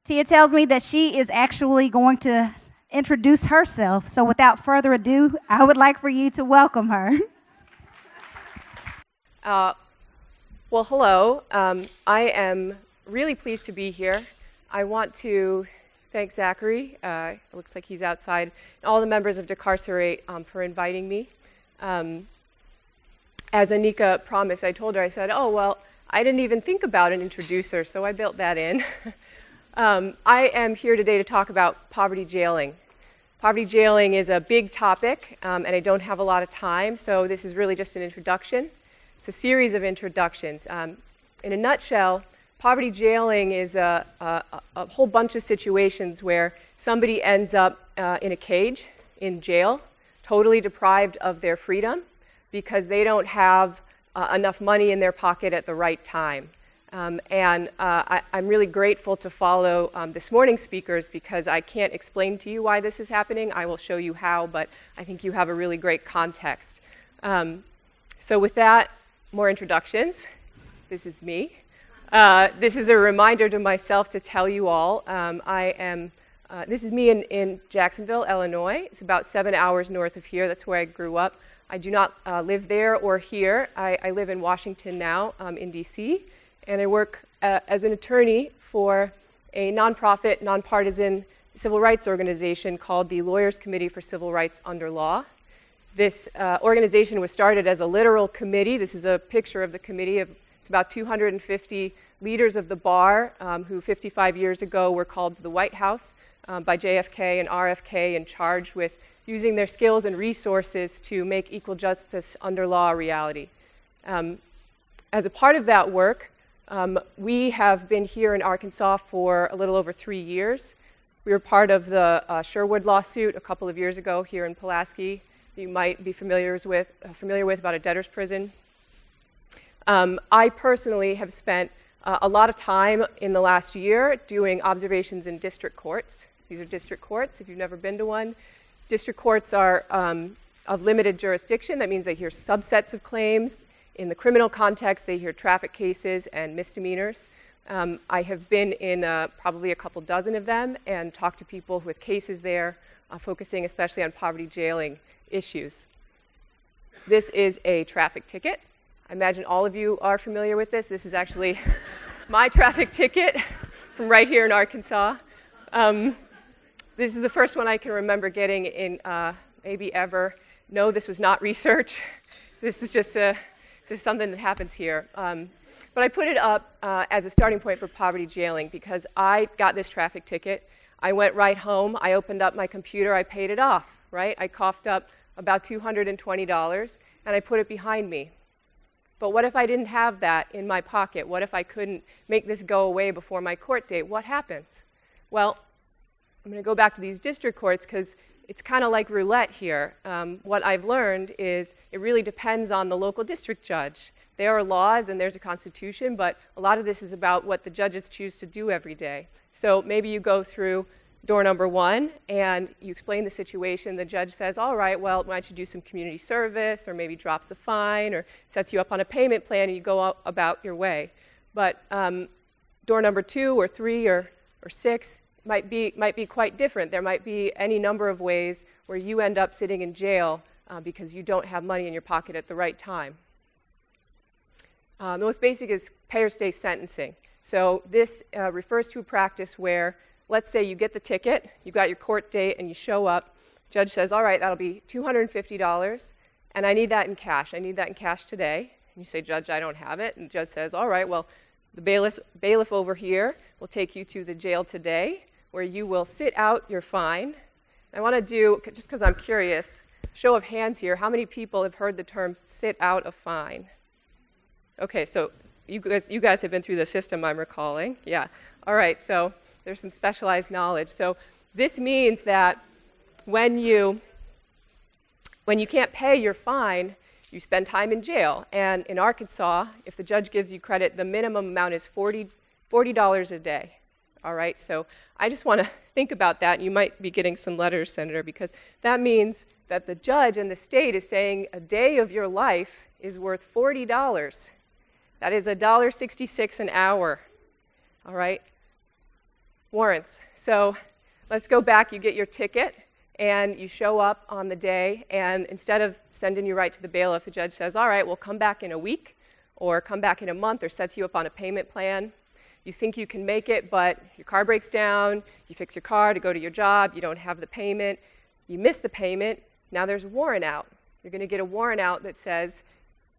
Teya tells me that she is actually going to introduce herself. So without further ado, I would like for you to welcome her. Well, hello. I am really pleased to be here. I want to thank Zachary, it looks like he's outside, and all the members of DecARcerate for inviting me. As Anika promised, I told her, I said, oh, well, I didn't even think about an introducer, so I built that in. I am here today to talk about poverty jailing. Poverty jailing is a big topic, and I don't have a lot of time, so this is really just an introduction. It's a series of introductions. In a nutshell, poverty jailing is a whole bunch of situations where somebody ends up in a cage, in jail, totally deprived of their freedom because they don't have enough money in their pocket at the right time. I'm really grateful to follow this morning's speakers because I can't explain to you why this is happening. I will show you how, but I think you have a really great context. So with that, more introductions. This is me. This is a reminder to myself to tell you all. This is me in Jacksonville, Illinois. It's about 7 hours north of here. That's where I grew up. I do not live there or here. I live in Washington now, in DC, and I work as an attorney for a nonprofit, nonpartisan civil rights organization called the Lawyers Committee for Civil Rights Under Law. This organization was started as a literal committee. This is a picture of the committee. It's about 250 leaders of the bar who 55 years ago were called to the White House by JFK and RFK and charged with using their skills and resources to make equal justice under law a reality. As a part of that work, we have been here in Arkansas for a little over 3 years. We were part of the Sherwood lawsuit a couple of years ago here in Pulaski. You might be familiar with about a debtor's prison. I personally have spent a lot of time in the last year doing observations in district courts. These are district courts, if you've never been to one. District courts are of limited jurisdiction. That means they hear subsets of claims. In the criminal context, they hear traffic cases and misdemeanors. I have been in probably a couple dozen of them and talked to people with cases there, focusing especially on poverty jailing issues. This is a traffic ticket. I imagine all of you are familiar with this. This is actually my traffic ticket from right here in Arkansas. This is the first one I can remember getting in maybe ever. No, this was not research. This is just something that happens here. But I put it up as a starting point for poverty jailing because I got this traffic ticket. I went right home. I opened up my computer. I paid it off, right? I coughed up about $220, and I put it behind me. But what if I didn't have that in my pocket? What if I couldn't make this go away before my court date? What happens? Well, I'm going to go back to these district courts because it's kind of like roulette here. What I've learned is it really depends on the local district judge. There are laws and there's a constitution, but a lot of this is about what the judges choose to do every day. So maybe you go through door number 1 and you explain the situation. The judge says, all right, well, why don't you do some community service, or maybe drops a fine or sets you up on a payment plan and you go about your way. But door number 2 or 3 or 6 might be quite different. There might be any number of ways where you end up sitting in jail because you don't have money in your pocket at the right time. The most basic is pay or stay sentencing. So this refers to a practice where, let's say you get the ticket, you got your court date, and you show up. Judge says, all right, that'll be $250, and I need that in cash. I need that in cash today. And you say, Judge, I don't have it. And the judge says, all right, well, the bailiff over here will take you to the jail today, where you will sit out your fine. I want to do, just because I'm curious, show of hands here. How many people have heard the term sit out a fine? Okay, so you guys have been through the system, I'm recalling. Yeah. All right, so there's some specialized knowledge. So this means that when you can't pay your fine, you spend time in jail. And in Arkansas, if the judge gives you credit, the minimum amount is $40 a day. All right, so I just want to think about that. You might be getting some letters, Senator, because that means that the judge and the state is saying a day of your life is worth $40. That is $1.66 an hour. All right? Warrants. So let's go back. You get your ticket, and you show up on the day, and instead of sending you right to the bailiff, the judge says, all right, well, come back in a week, or come back in a month, or sets you up on a payment plan. You think you can make it, but your car breaks down, you fix your car to go to your job, you don't have the payment, you miss the payment, now there's a warrant out. You're going to get a warrant out that says,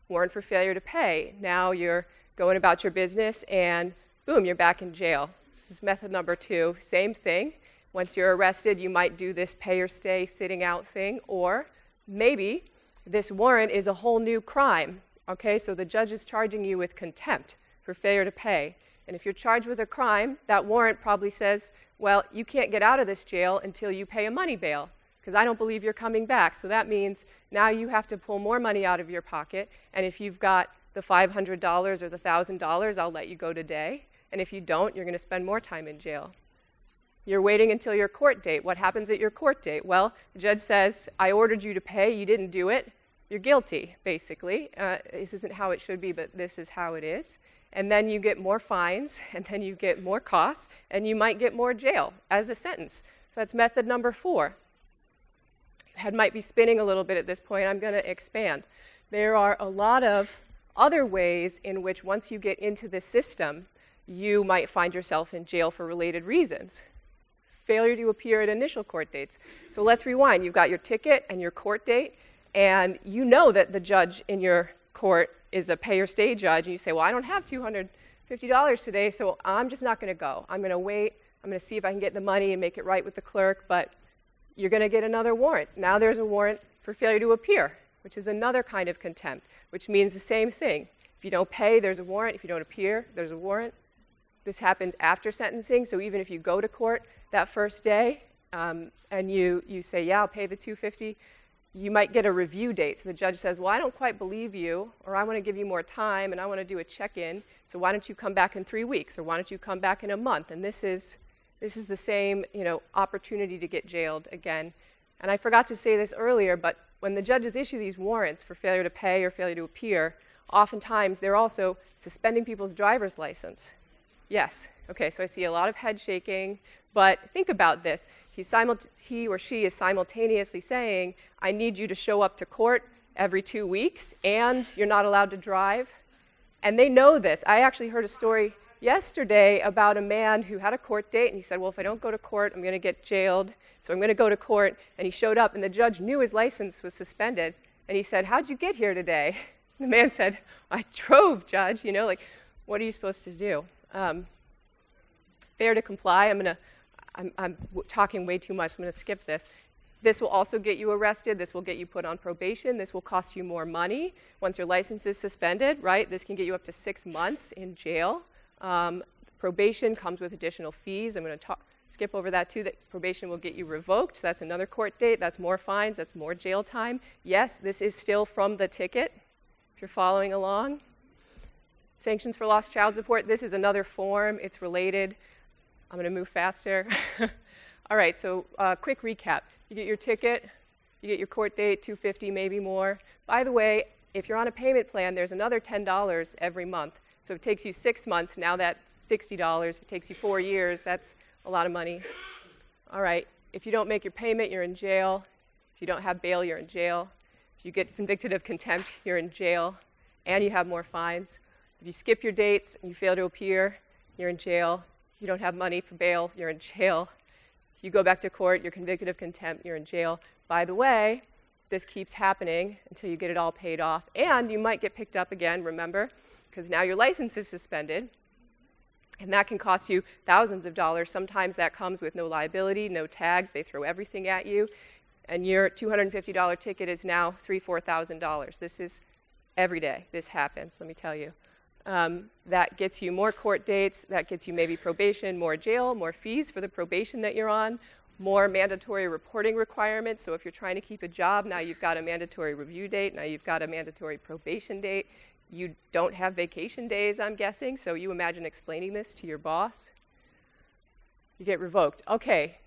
warrant for failure to pay. Now you're going about your business, and boom, you're back in jail. This is method number 2. Same thing. Once you're arrested, you might do this pay or stay sitting out thing, or maybe this warrant is a whole new crime. Okay, so the judge is charging you with contempt for failure to pay. And if you're charged with a crime, that warrant probably says, well, you can't get out of this jail until you pay a money bail, because I don't believe you're coming back. So that means now you have to pull more money out of your pocket, and if you've got the $500 or the $1,000, I'll let you go today. And if you don't, you're going to spend more time in jail. You're waiting until your court date. What happens at your court date? Well, the judge says, I ordered you to pay, you didn't do it, you're guilty, basically. This isn't how it should be, but this is how it is. And then you get more fines, and then you get more costs, and you might get more jail as a sentence. So that's method number 4. Your head might be spinning a little bit at this point. I'm going to expand. There are a lot of other ways in which once you get into the system, you might find yourself in jail for related reasons. Failure to appear at initial court dates. So let's rewind. You've got your ticket and your court date, and you know that the judge in your court is a pay or stay judge, and you say, well, I don't have $250 today, so I'm just not going to go. I'm going to wait. I'm going to see if I can get the money and make it right with the clerk, but you're going to get another warrant. Now there's a warrant for failure to appear, which is another kind of contempt, which means the same thing. If you don't pay, there's a warrant. If you don't appear, there's a warrant. This happens after sentencing, so even if you go to court that first day and you say, yeah, I'll pay the $250, you might get a review date. So the judge says, well, I don't quite believe you, or I want to give you more time, and I want to do a check-in, so why don't you come back in 3 weeks, or why don't you come back in a month? And this is the same opportunity to get jailed again. And I forgot to say this earlier, but when the judges issue these warrants for failure to pay or failure to appear, oftentimes they're also suspending people's driver's license. Yes. Okay, so I see a lot of head shaking, but think about this. He or she is simultaneously saying, I need you to show up to court every 2 weeks, and you're not allowed to drive. And they know this. I actually heard a story yesterday about a man who had a court date, and he said, well, if I don't go to court, I'm going to get jailed, so I'm going to go to court. And he showed up, and the judge knew his license was suspended. And he said, how'd you get here today? The man said, I drove, Judge. What are you supposed to do? Failure to comply. I'm talking way too much. I'm going to skip this. This will also get you arrested. This will get you put on probation. This will cost you more money once your license is suspended, right? This can get you up to 6 months in jail. Probation comes with additional fees. I'm going to skip over that too. That probation will get you revoked. So that's another court date. That's more fines. That's more jail time. Yes, this is still from the ticket, if you're following along. Sanctions for lost child support. This is another form. It's related. I'm going to move faster. All right, so quick recap. You get your ticket, you get your court date, $250, maybe more. By the way, if you're on a payment plan, there's another $10 every month. So it takes you 6 months, now that's $60. If it takes you 4 years, that's a lot of money. All right, if you don't make your payment, you're in jail. If you don't have bail, you're in jail. If you get convicted of contempt, you're in jail, and you have more fines. If you skip your dates and you fail to appear, you're in jail. If you don't have money for bail, you're in jail. If you go back to court, you're convicted of contempt, you're in jail. By the way, this keeps happening until you get it all paid off. And you might get picked up again, remember, because now your license is suspended. And that can cost you thousands of dollars. Sometimes that comes with no liability, no tags. They throw everything at you. And your $250 ticket is now $3,000, $4,000. This is every day. This happens, let me tell you. That gets you more court dates. That gets you maybe probation, more jail, more fees for the probation that you're on, more mandatory reporting requirements. So if you're trying to keep a job, now you've got a mandatory review date. Now you've got a mandatory probation date. You don't have vacation days, I'm guessing. So you imagine explaining this to your boss. You get revoked. Okay,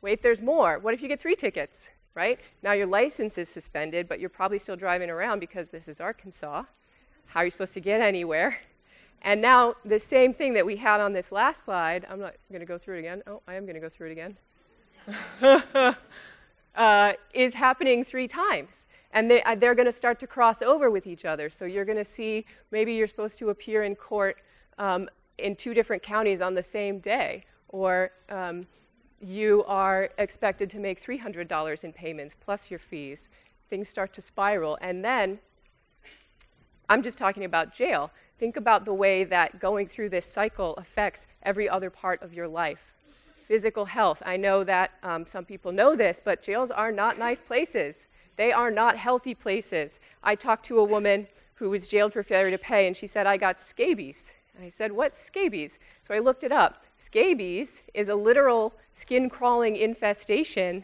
wait, there's more. What if you get 3 tickets, right? Now your license is suspended, but you're probably still driving around because this is Arkansas. How are you supposed to get anywhere? And now the same thing that we had on this last slide, I'm not going to go through it again. Oh, I am going to go through it again. Is happening 3 times. And they're going to start to cross over with each other. So you're going to see maybe you're supposed to appear in court in 2 different counties on the same day. Or you are expected to make $300 in payments plus your fees. Things start to spiral. And then, I'm just talking about jail. Think about the way that going through this cycle affects every other part of your life. Physical health. I know that some people know this, but jails are not nice places. They are not healthy places. I talked to a woman who was jailed for failure to pay, and she said, I got scabies. And I said, what's scabies? So I looked it up. Scabies is a literal skin-crawling infestation,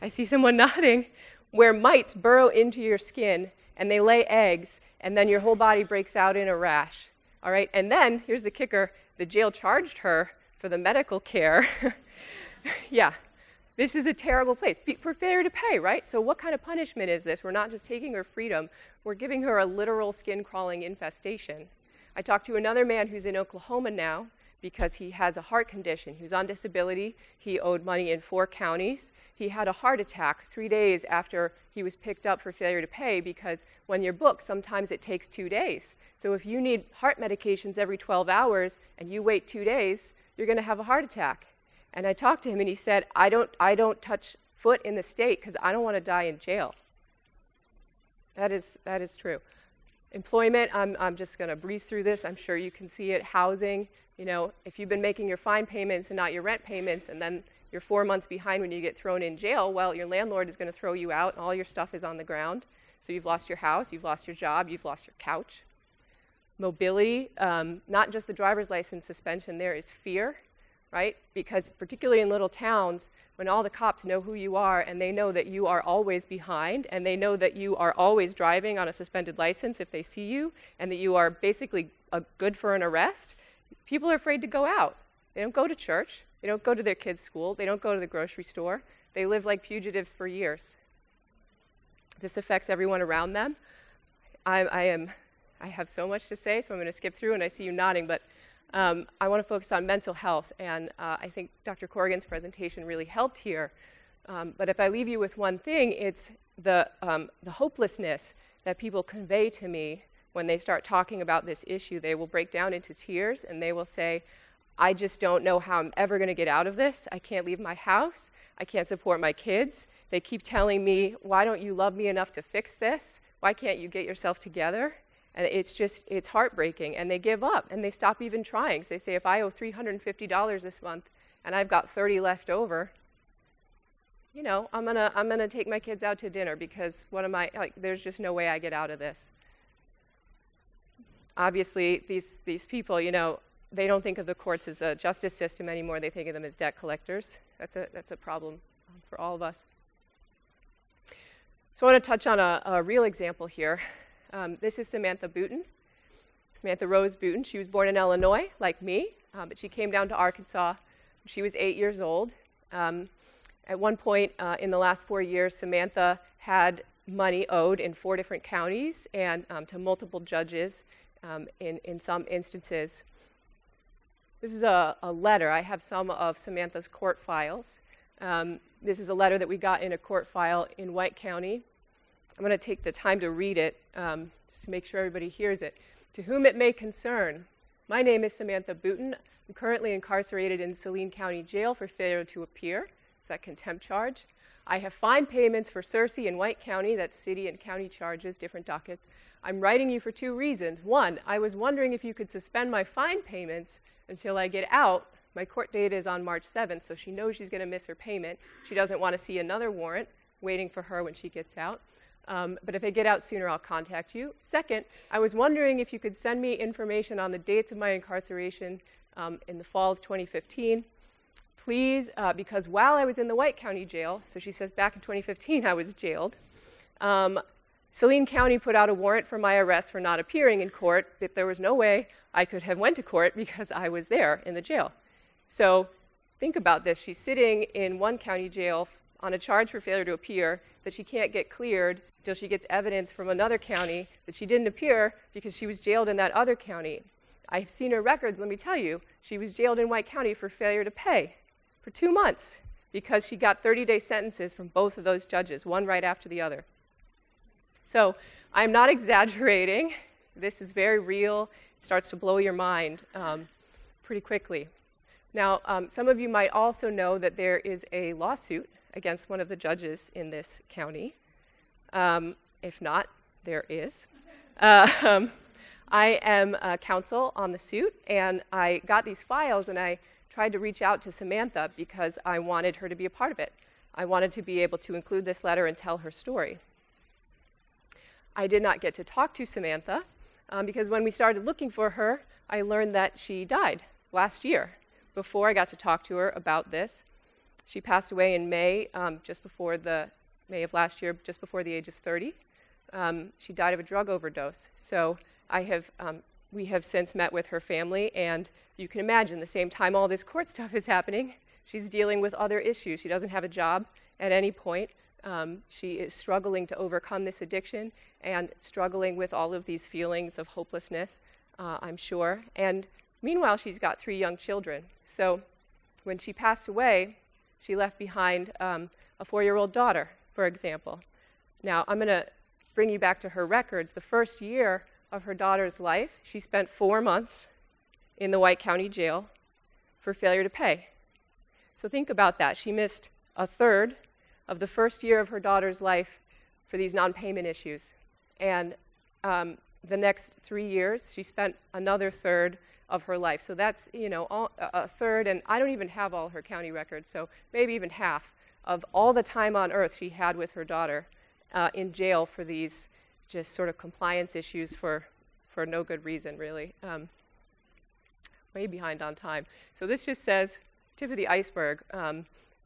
I see someone nodding, where mites burrow into your skin, and they lay eggs, and then your whole body breaks out in a rash. All right? And then, here's the kicker, the jail charged her for the medical care. Yeah, this is a terrible place for failure to pay, right? So what kind of punishment is this? We're not just taking her freedom, we're giving her a literal skin-crawling infestation. I talked to another man who's in Oklahoma now because he has a heart condition. He was on disability. He owed money in 4 counties. He had a heart attack 3 days after he was picked up for failure to pay because when you're booked, sometimes it takes 2 days. So if you need heart medications every 12 hours and you wait 2 days, you're going to have a heart attack. And I talked to him and he said, I don't touch foot in the state because I don't want to die in jail. That is true. Employment, I'm just going to breeze through this. I'm sure you can see it. Housing, you know, if you've been making your fine payments and not your rent payments, and then you're 4 months behind when you get thrown in jail, well, your landlord is going to throw you out, and all your stuff is on the ground. So you've lost your house, you've lost your job, you've lost your couch. Mobility, not just the driver's license suspension, there is fear, right? Because particularly in little towns, when all the cops know who you are and they know that you are always behind and they know that you are always driving on a suspended license if they see you and that you are basically good for an arrest, people are afraid to go out. They don't go to church. They don't go to their kids' school. They don't go to the grocery store. They live like fugitives for years. This affects everyone around them. I have so much to say, so I'm going to skip through, and I see you nodding, but I want to focus on mental health, and I think Dr. Corrigan's presentation really helped here. But if I leave you with one thing, it's the hopelessness that people convey to me when they start talking about this issue. They will break down into tears, and they will say, I just don't know how I'm ever going to get out of this. I can't leave my house. I can't support my kids. They keep telling me, why don't you love me enough to fix this? Why can't you get yourself together? And it's heartbreaking, and they give up, and they stop even trying. So they say, if I owe $350 this month, and I've got 30 left over, you know, I'm gonna take my kids out to dinner because there's just no way I get out of this. Obviously, these people, you know, they don't think of the courts as a justice system anymore. They think of them as debt collectors. That's a problem for all of us. So I want to touch on a real example here. This is Samantha Booten, Samantha Rose Booten. She was born in Illinois, like me, but she came down to Arkansas. She was 8 years old. At one point in the last 4 years, Samantha had money owed in 4 different counties and to multiple judges in some instances. This is a letter. I have some of Samantha's court files. This is a letter that we got in a court file in White County. I'm going to take the time to read it just to make sure everybody hears it. To whom it may concern, my name is Samantha Booten. I'm currently incarcerated in Saline County Jail for failure to appear. It's that contempt charge. I have fine payments for Searcy in White County, that's city and county charges, different dockets. I'm writing you for 2 reasons. One, I was wondering if you could suspend my fine payments until I get out. My court date is on March 7th, so she knows she's going to miss her payment. She doesn't want to see another warrant waiting for her when she gets out. But if I get out sooner, I'll contact you. Second, I was wondering if you could send me information on the dates of my incarceration in the fall of 2015. Please, because while I was in the White County jail, so she says back in 2015 I was jailed, Saline County put out a warrant for my arrest for not appearing in court, but there was no way I could have went to court because I was there in the jail. So think about this. She's sitting in one county jail on a charge for failure to appear that she can't get cleared until she gets evidence from another county that she didn't appear because she was jailed in that other county. I've seen her records. Let me tell you, she was jailed in White County for failure to pay for 2 months because she got 30-day sentences from both of those judges, one right after the other. So I'm not exaggerating. This is very real. It starts to blow your mind pretty quickly. Now, some of you might also know that there is a lawsuit against one of the judges in this county. If not, there is. I am counsel on the suit, and I got these files, and I tried to reach out to Samantha because I wanted her to be a part of it. I wanted to be able to include this letter and tell her story. I did not get to talk to Samantha because when we started looking for her, I learned that she died last year before I got to talk to her about this. She passed away in May, May of last year, just before the age of 30. She died of a drug overdose. So we have since met with her family, and you can imagine the same time all this court stuff is happening, she's dealing with other issues. She doesn't have a job at any point. She is struggling to overcome this addiction and struggling with all of these feelings of hopelessness, I'm sure. And meanwhile, she's got 3 young children. So when she passed away, she left behind a 4-year-old daughter, for example. Now, I'm going to bring you back to her records. The first year of her daughter's life, she spent 4 months in the White County Jail for failure to pay. So think about that. She missed a third of the first year of her daughter's life for these non-payment issues. And the next 3 years, she spent another third of her life. So that's, a third, and I don't even have all her county records, so maybe even half of all the time on earth she had with her daughter in jail for these just sort of compliance issues for no good reason, really. Way behind on time. So this just says, tip of the iceberg.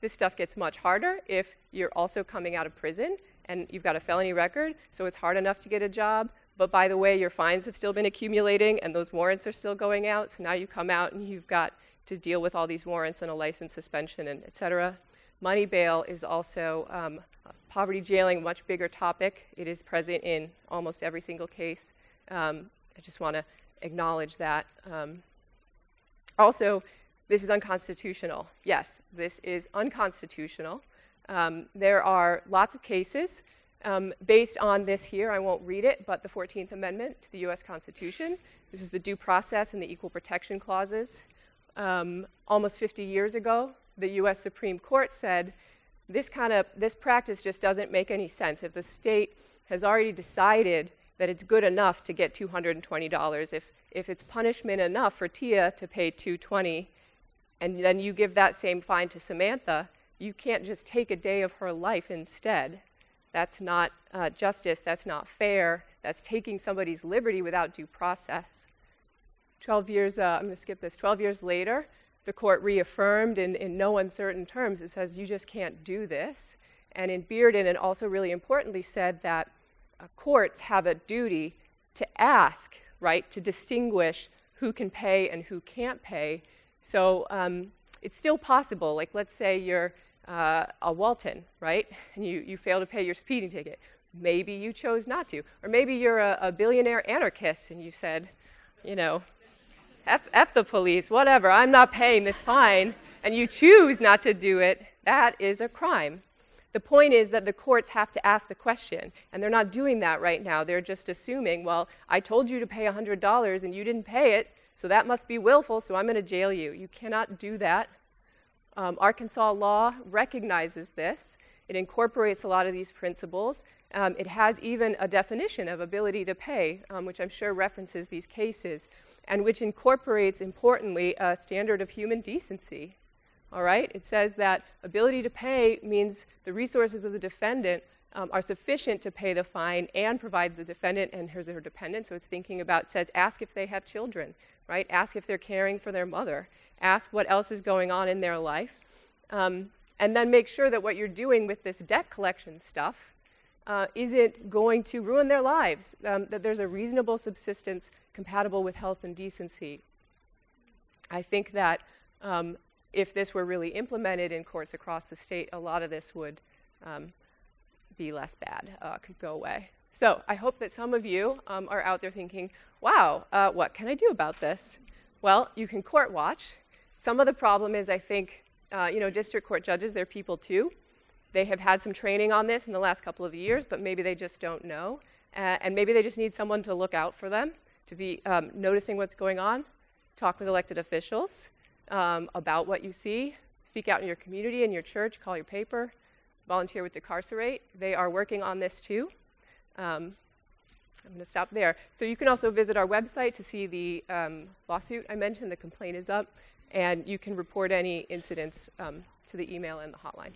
This stuff gets much harder if you're also coming out of prison and you've got a felony record, so it's hard enough to get a job. But by the way, your fines have still been accumulating and those warrants are still going out, so now you come out and you've got to deal with all these warrants and a license suspension and et cetera. Money bail is also poverty jailing, much bigger topic. It is present in almost every single case. I just want to acknowledge that. Also, this is unconstitutional. Yes, this is unconstitutional. There are lots of cases based on this here. I won't read it, but the 14th Amendment to the U.S. Constitution. This is the due process and the equal protection clauses. Almost 50 years ago, the U.S. Supreme Court said, this practice just doesn't make any sense. If the state has already decided that it's good enough to get $220, if it's punishment enough for Teya to pay $220, and then you give that same fine to Samantha, you can't just take a day of her life instead. That's not justice, that's not fair, that's taking somebody's liberty without due process. 12 years, I'm going to skip this, 12 years later, the court reaffirmed in no uncertain terms, it says you just can't do this. And in Bearden, it also really importantly said that courts have a duty to ask, right, to distinguish who can pay and who can't pay. So it's still possible, like let's say you're a Walton, right, and you fail to pay your speeding ticket. Maybe you chose not to. Or maybe you're a billionaire anarchist and you said, F the police, whatever, I'm not paying this fine, and you choose not to do it. That is a crime. The point is that the courts have to ask the question, and they're not doing that right now. They're just assuming, well, I told you to pay $100 and you didn't pay it, so that must be willful, so I'm going to jail you. You cannot do that. Arkansas law recognizes this. It incorporates a lot of these principles. It has even a definition of ability to pay, which I'm sure references these cases, and which incorporates, importantly, a standard of human decency. All right? It says that ability to pay means the resources of the defendant are sufficient to pay the fine and provide the defendant and his or her dependent. So it's thinking about, says, ask if they have children, right? Ask if they're caring for their mother. Ask what else is going on in their life. And then make sure that what you're doing with this debt collection stuff isn't going to ruin their lives, that there's a reasonable subsistence compatible with health and decency. I think that if this were really implemented in courts across the state, a lot of this would be less bad, could go away. So I hope that some of you are out there thinking, wow, what can I do about this? Well, you can court watch. Some of the problem is, I think, district court judges, they're people too. They have had some training on this in the last couple of years, but maybe they just don't know. And maybe they just need someone to look out for them, to be noticing what's going on, talk with elected officials about what you see, speak out in your community, in your church, call your paper, volunteer with DecARcerate. They are working on this too. I'm going to stop there. So you can also visit our website to see the lawsuit I mentioned. The complaint is up, and you can report any incidents to the email and the hotline.